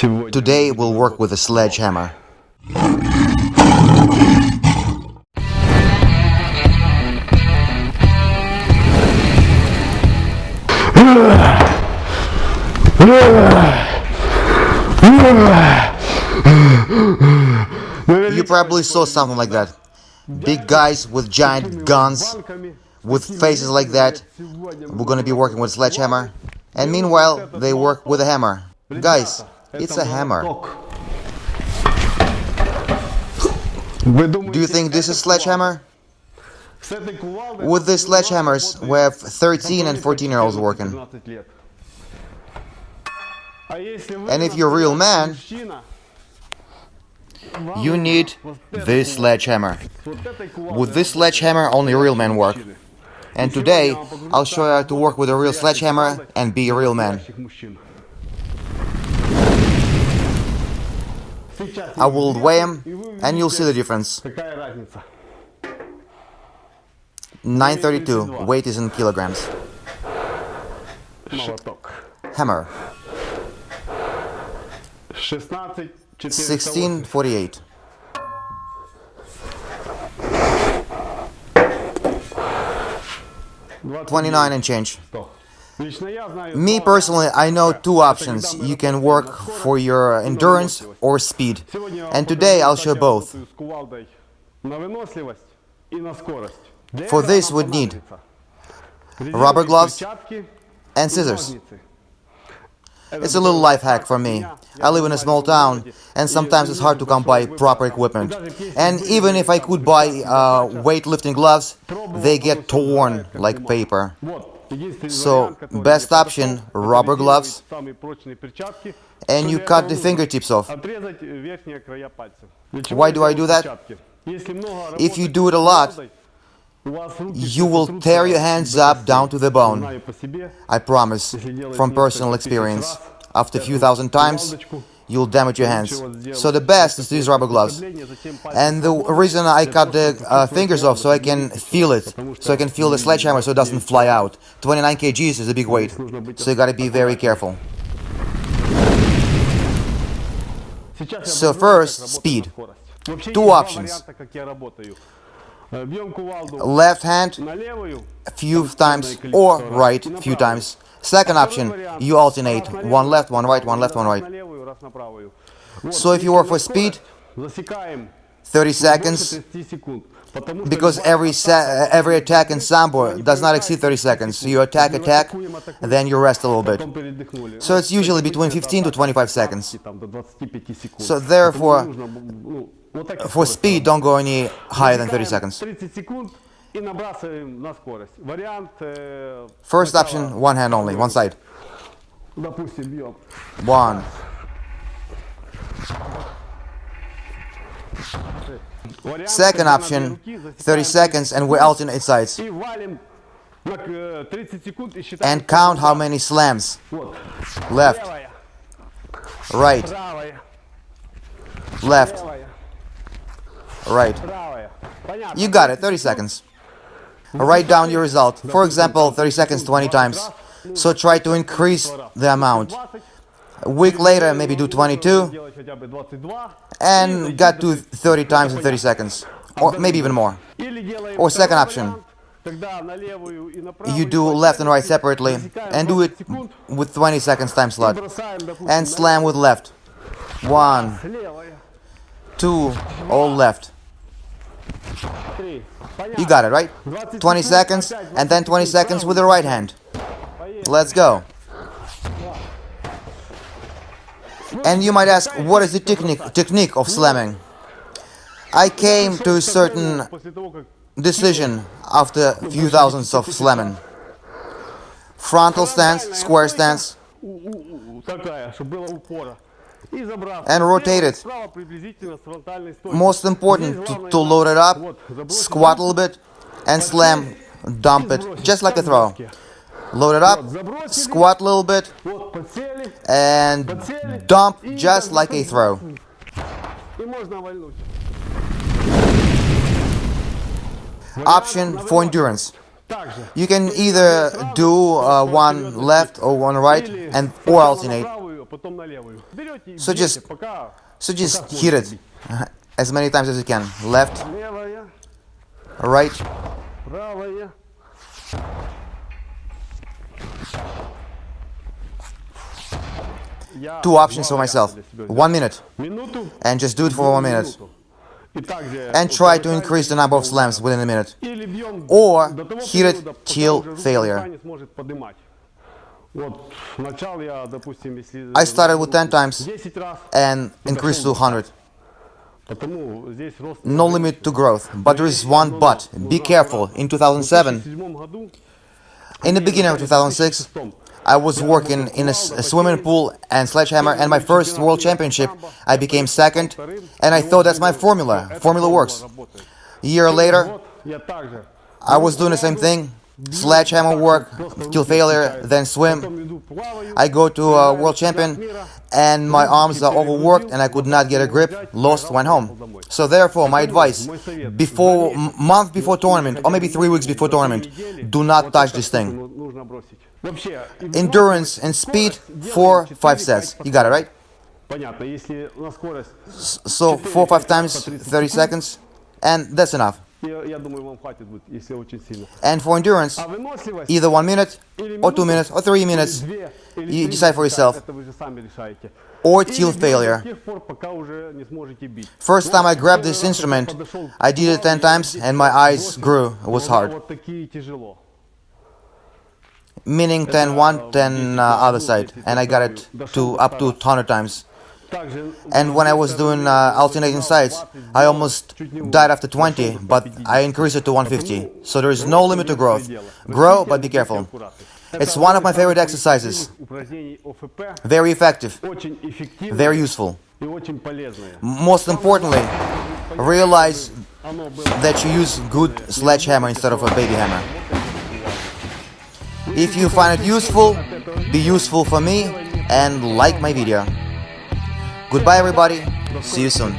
Today we'll work with a sledgehammer. You probably saw something like that. Big guys with giant guns, with faces like that. We're gonna be working with a sledgehammer. And meanwhile, they work with a hammer. Guys, it's a hammer. Do you think this is sledgehammer? With these sledgehammers, we have 13 and 14-year-olds working. And if you're a real man, you need this sledgehammer. With this sledgehammer, only real men work. And today, I'll show you how to work with a real sledgehammer and be a real man. I will weigh him, and you'll see the difference. 932, weight is in kilograms. Hammer. 1648. $29 and change. Me personally, I know two options. You can work for your endurance or speed. And today I'll show both. For this we'd need rubber gloves and scissors. It's a little life hack for me. I live in a small town, and sometimes it's hard to come by proper equipment. And even if I could buy weightlifting gloves, they get torn like paper. So, best option, rubber gloves, and you cut the fingertips off. Why do I do that? If you do it a lot, you will tear your hands up down to the bone. I promise, from personal experience. After a few thousand times, you'll damage your hands. So the best is to use rubber gloves. And the reason I cut the fingers off, so I can feel it. So I can feel the sledgehammer so it doesn't fly out. 29 kgs is a big weight, so you gotta be very careful. So first, speed. Two options. Left hand a few times or right a few times. Second option, you alternate, one left, one right, one left, one right. So if you work for speed, 30 seconds, because every attack in Sambo does not exceed 30 seconds. So you attack, then you rest a little bit. So it's usually between 15 to 25 seconds. So therefore, for speed, don't go any higher than 30 seconds. First option, one hand only, one side. One. Second option, 30 seconds, and we alternate sides. And count how many slams. Left. Right. Left. Right. You got it, 30 seconds. Write down your result. For example, 30 seconds 20 times. So try to increase the amount. A week later, maybe do 22. And got to 30 times in 30 seconds. Or maybe even more. Or second option. You do left and right separately. And do it with 20 seconds time slot. And slam with left. 1, 2, all left. You got it, right? 20 seconds, and then 20 seconds with the right hand. Let's go. And you might ask, what is the technique of slamming? I came to a certain decision after a few thousands of slamming. Frontal stance, square stance, and rotate it. Most important to load it up, squat a little bit, and slam, dump it, just like a throw. Load it up, squat a little bit, and dump just like a throw. Option for endurance. You can either do one left or one right, or alternate. So just hit it as many times as you can. Left, right. Two options for myself. 1 minute. And just do it for 1 minute. And try to increase the number of slams within a minute. Or hit it till failure. I started with 10 times and increased to 100. No limit to growth. But there is one but. Be careful. In 2007, in the beginning of 2006, I was working in a swimming pool and Sledgehammer, and my first world championship, I became second, and I thought that's my formula. Formula works. A year later, I was doing the same thing. Sledgehammer work till failure, then swim. I go to a world champion, and my arms are overworked, and I could not get a grip. Lost, went home. So therefore, my advice: month before tournament, or maybe 3 weeks before tournament, do not touch this thing. Endurance and speed, 4-5 sets. You got it, right? So 4-5 times, 30 seconds, and that's enough. And for endurance, either 1 minute, or 2 minutes, or 3 minutes. You decide for yourself. Or till failure. First time I grabbed this instrument, I did it 10 times, and my eyes grew. It was hard. Meaning 10 one, 10 other side, and I got it to up to 100 times. And when I was doing alternating sides, I almost died after 20, but I increased it to 150. So there is no limit to growth. Grow, but be careful. It's one of my favorite exercises. Very effective, very useful. Most importantly, realize that you use good sledgehammer instead of a baby hammer. If you find it useful, be useful for me and like my video. Goodbye everybody, see you soon.